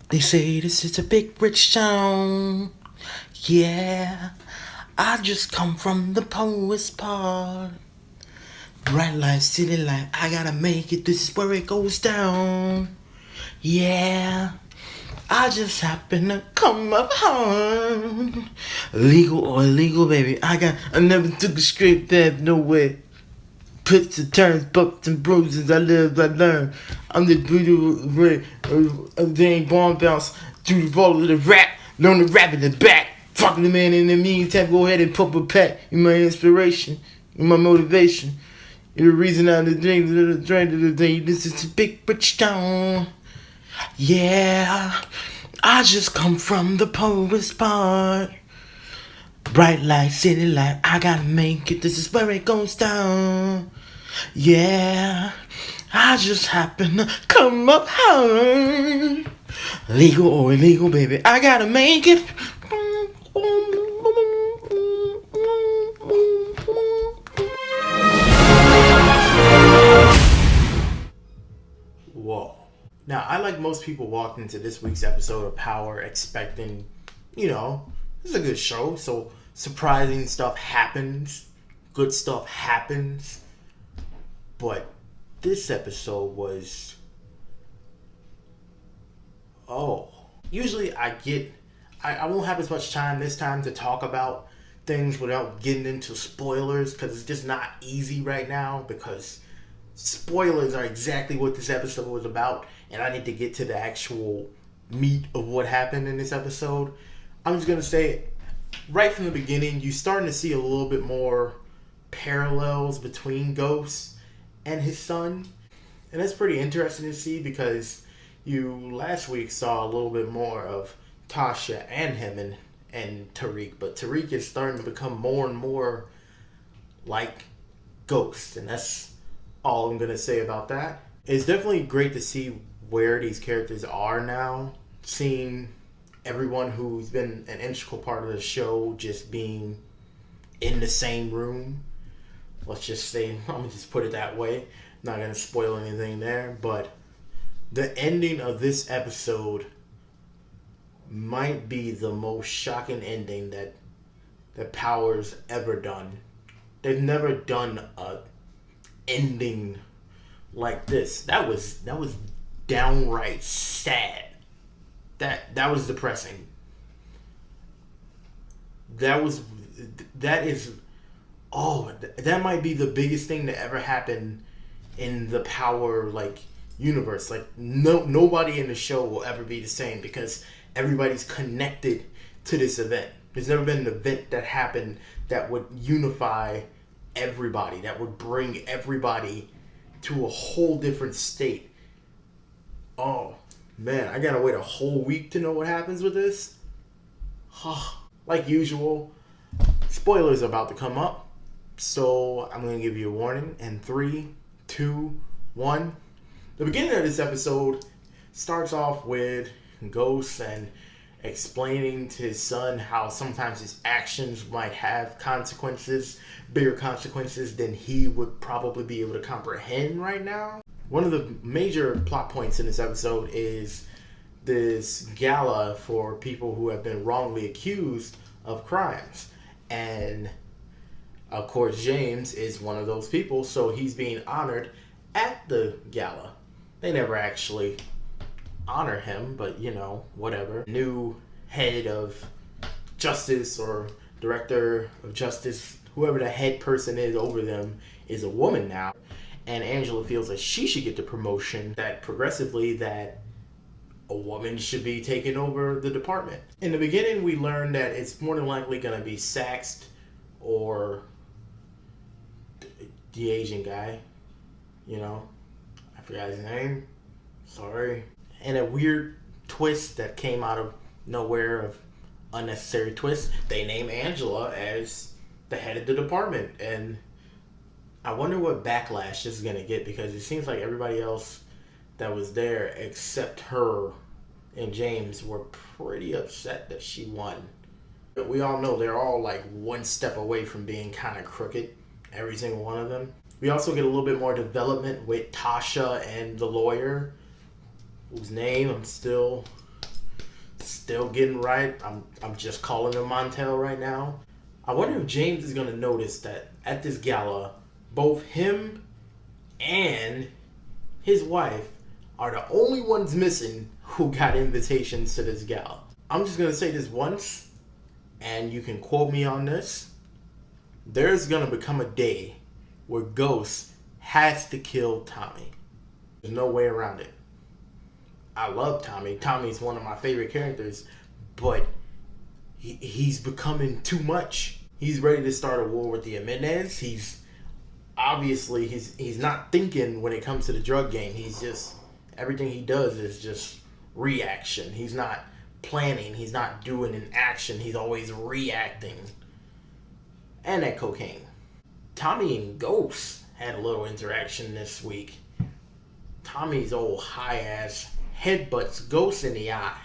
They say this is a big rich town. Yeah, I just come from the poorest part. Bright light, city light, I gotta make it. This is where it goes down. Yeah, I just happen to come up home. Legal or illegal, baby. I never took a straight path, no way. Twists and turns, bumps and bruises. I live, I learn. I'm the beautiful way of dang bomb bounce through the ball of the rap. Learn to rap in the back. Fucking the man in the meantime. Go ahead and pump a pack. You're my inspiration. You're my motivation. You're the reason I'm the dream of the day. This is a big rich town. Yeah, I just come from the poorest part. Bright light, city light, I gotta make it. This is where it goes down. Yeah, I just happen to come up high. Legal or illegal, baby, I gotta make it. Whoa. Now, I, like most people, walked into this week's episode of Power expecting, this is a good show. So, surprising stuff happens, good stuff happens. But this episode was. Oh. Usually, I won't have as much time this time to talk about things without getting into spoilers because it's just not easy right now because spoilers are exactly what this episode was about, and I need to get to the actual meat of what happened in this episode. I'm just gonna say, right from the beginning, you're starting to see a little bit more parallels between Ghost and his son, and that's pretty interesting to see because you last week saw a little bit more of Tasha and him and Tariq, but Tariq is starting to become more and more like Ghost, and that's all I'm going to say about that. It's definitely great to see where these characters are now. Seeing everyone who's been an integral part of the show just being in the same room. Let's just say, I'm going to just put it that way. Not going to spoil anything there. But the ending of this episode might be the most shocking ending that Power's ever done. They've never done a ending like this. That was downright sad. That was depressing. That might be the biggest thing to ever happen in the Power universe. Nobody in the show will ever be the same because everybody's connected to this event. There's never been an event that happened that would unify everybody, that would bring everybody to a whole different state. Oh man, I gotta wait a whole week to know what happens with this. Like usual, spoilers are about to come up, so I'm gonna give you a warning in 3, 2, 1. The beginning of this episode starts off with Ghost and explaining to his son how sometimes his actions might have consequences, bigger consequences than he would probably be able to comprehend right now. One of the major plot points in this episode is this gala for people who have been wrongly accused of crimes. And of course, James is one of those people, so he's being honored at the gala. They never actually honor him, but whatever. New head of justice or director of justice, whoever the head person is over them, is a woman now. And Angela feels like she should get the promotion that progressively that a woman should be taking over the department. In the beginning, we learned that it's more than likely going to be Saxed or the Asian guy. I forgot his name. Sorry. And a weird twist that came out of nowhere, of unnecessary twist, they name Angela as the head of the department. And I wonder what backlash this is going to get because it seems like everybody else that was there except her and James were pretty upset that she won. But we all know they're all one step away from being kind of crooked, every single one of them. We also get a little bit more development with Tasha and the lawyer, whose name I'm still still getting right. I'm just calling him Montel right now. I wonder if James is gonna notice that at this gala, both him and his wife are the only ones missing who got invitations to this gala. I'm just gonna say this once, and you can quote me on this. There's gonna become a day where Ghost has to kill Tommy. There's no way around it. I love Tommy. Tommy's one of my favorite characters, but he's becoming too much. He's ready to start a war with the Jimenez. He's not thinking when it comes to the drug game. He's just, everything he does is just reaction. He's not planning. He's not doing an action. He's always reacting. And that cocaine. Tommy and Ghost had a little interaction this week. Tommy's old high ass headbutts Ghost in the eye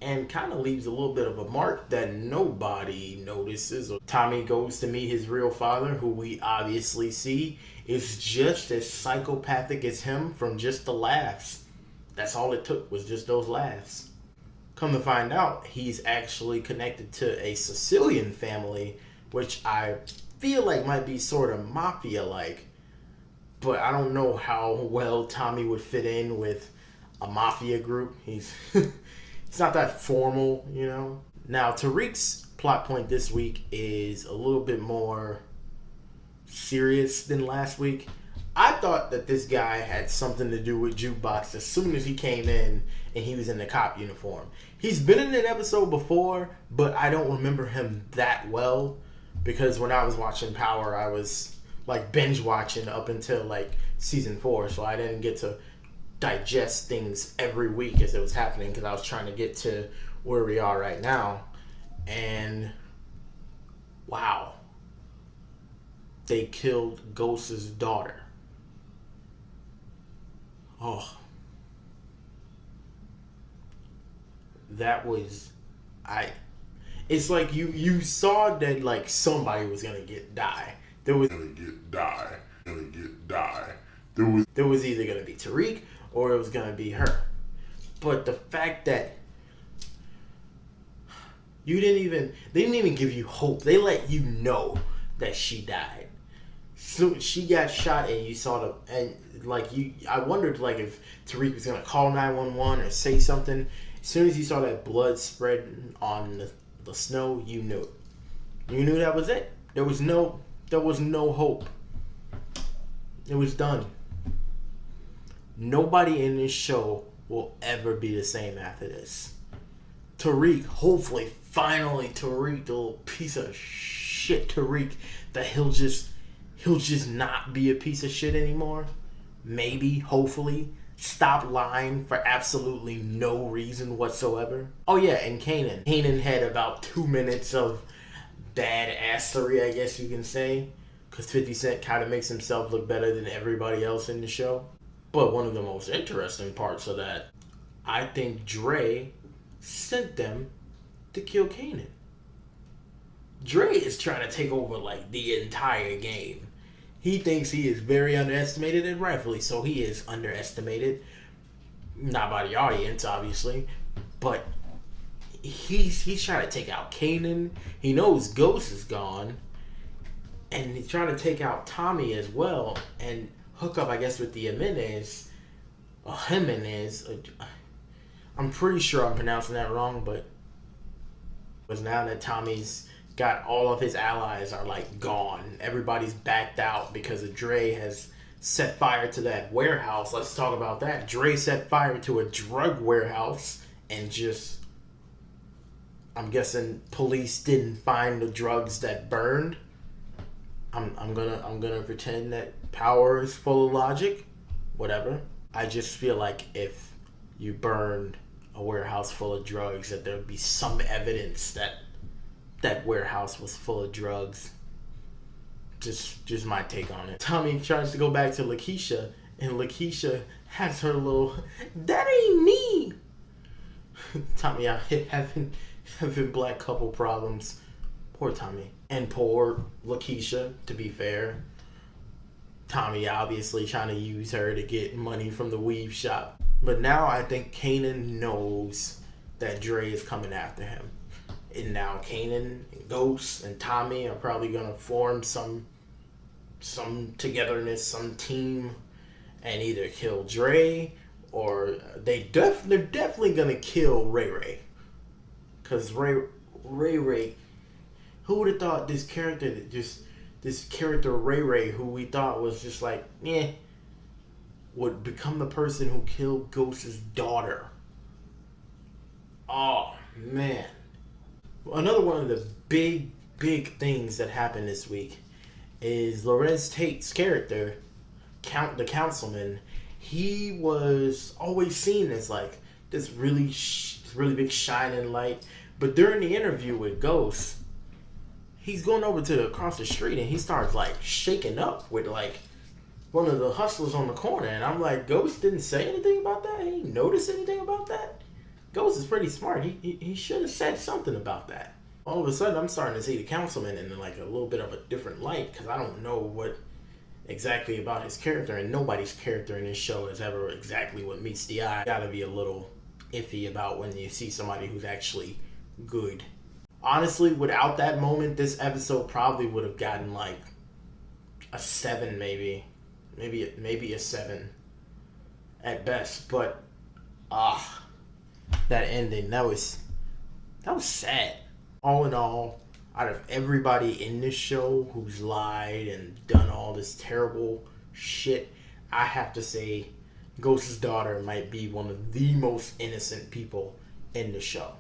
and kind of leaves a little bit of a mark that nobody notices. Tommy goes to meet his real father, who we obviously see is just as psychopathic as him from just the laughs. That's all it took, was just those laughs. Come to find out, he's actually connected to a Sicilian family, which I feel like might be sort of mafia-like. But I don't know how well Tommy would fit in with a mafia group. He's not that formal, you know. Now, Tariq's plot point this week is a little bit more serious than last week. I thought that this guy had something to do with Jukebox as soon as he came in and he was in the cop uniform. He's been in an episode before, but I don't remember him that well because when I was watching Power, I was like binge watching up until like season 4, so I didn't get to digest things every week as it was happening because I was trying to get to where we are right now. And wow, they killed Ghost's daughter. Oh, that was, it's like you saw that like somebody was gonna die. There was either gonna be Tariq or it was gonna be her. But the fact that they didn't even give you hope. They let you know that she died. So she got shot and you saw I wondered like if Tariq was gonna call 911 or say something. As soon as you saw that blood spread on the snow, you knew it. You knew that was it. There was no hope. It was done. Nobody in this show will ever be the same after this. Tariq, hopefully, finally, Tariq, the little piece of shit Tariq, that he'll just not be a piece of shit anymore. Maybe, hopefully. Stop lying for absolutely no reason whatsoever. Oh yeah, and Kanan. Kanan had about 2 minutes of badassery, I guess you can say. Because 50 Cent kind of makes himself look better than everybody else in the show. But one of the most interesting parts of that, I think Dre sent them to kill Kanan. Dre is trying to take over like the entire game. He thinks he is very underestimated, and rightfully so. He is underestimated. Not by the audience, obviously. But he's trying to take out Kanan. He knows Ghost is gone. And he's trying to take out Tommy as well. And hook up, I guess, with the Jimenez. I'm pretty sure I'm pronouncing that wrong, but now that Tommy's got all of his allies are like gone. Everybody's backed out because of Dre has set fire to that warehouse. Let's talk about that. Dre set fire to a drug warehouse and just, I'm guessing police didn't find the drugs that burned. I'm gonna pretend that Power is full of logic. Whatever. I just feel like if you burned a warehouse full of drugs, that there'd be some evidence that that warehouse was full of drugs. Just my take on it. Tommy tries to go back to Lakeisha, and Lakeisha has her little, that ain't me. Tommy out here having black couple problems. Poor Tommy. And poor Lakeisha, to be fair. Tommy obviously trying to use her to get money from the weave shop. But now I think Kanan knows that Dre is coming after him. And now Kanan and Ghost and Tommy are probably gonna form some togetherness, some team, and either kill Dre or they're definitely gonna kill Ray Ray. Cause Ray, who would have thought this character Ray Ray, who we thought was just like, would become the person who killed Ghost's daughter. Oh man. Another one of the big things that happened this week is Lorenz Tate's character, the councilman. He was always seen as like this really big shining light, but during the interview with Ghost, he's going over to across the street and he starts like shaking up with like one of the hustlers on the corner, and I'm like, Ghost didn't say anything about that? He didn't notice anything about that? Ghost is pretty smart. He should have said something about that. All of a sudden, I'm starting to see the councilman in like a little bit of a different light because I don't know what exactly about his character, and nobody's character in this show is ever exactly what meets the eye. Gotta be a little iffy about when you see somebody who's actually good. Honestly, without that moment, this episode probably would have gotten like a 7, maybe a 7 at best. But that ending, that was sad. All in all, out of everybody in this show who's lied and done all this terrible shit, I have to say Ghost's daughter might be one of the most innocent people in the show.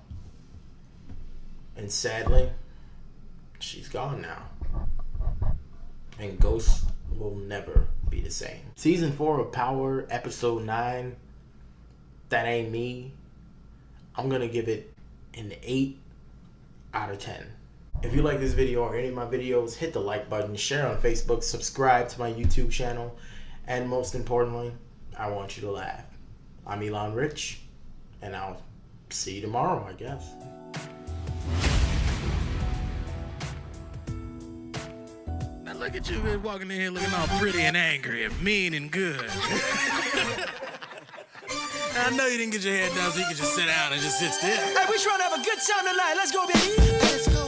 And sadly, she's gone now. And Ghost will never be the same. Season 4 of Power, Episode 9, That Ain't Me, I'm going to give it an 8 out of 10. If you like this video or any of my videos, hit the like button, share on Facebook, subscribe to my YouTube channel, and most importantly, I want you to laugh. I'm Elon Rich, and I'll see you tomorrow, I guess. Now look at you walking in here looking all pretty and angry and mean and good. I know you didn't get your head down so you could just sit down and just sit still. Hey, we trying to have a good time tonight. Let's go, baby. Let's go.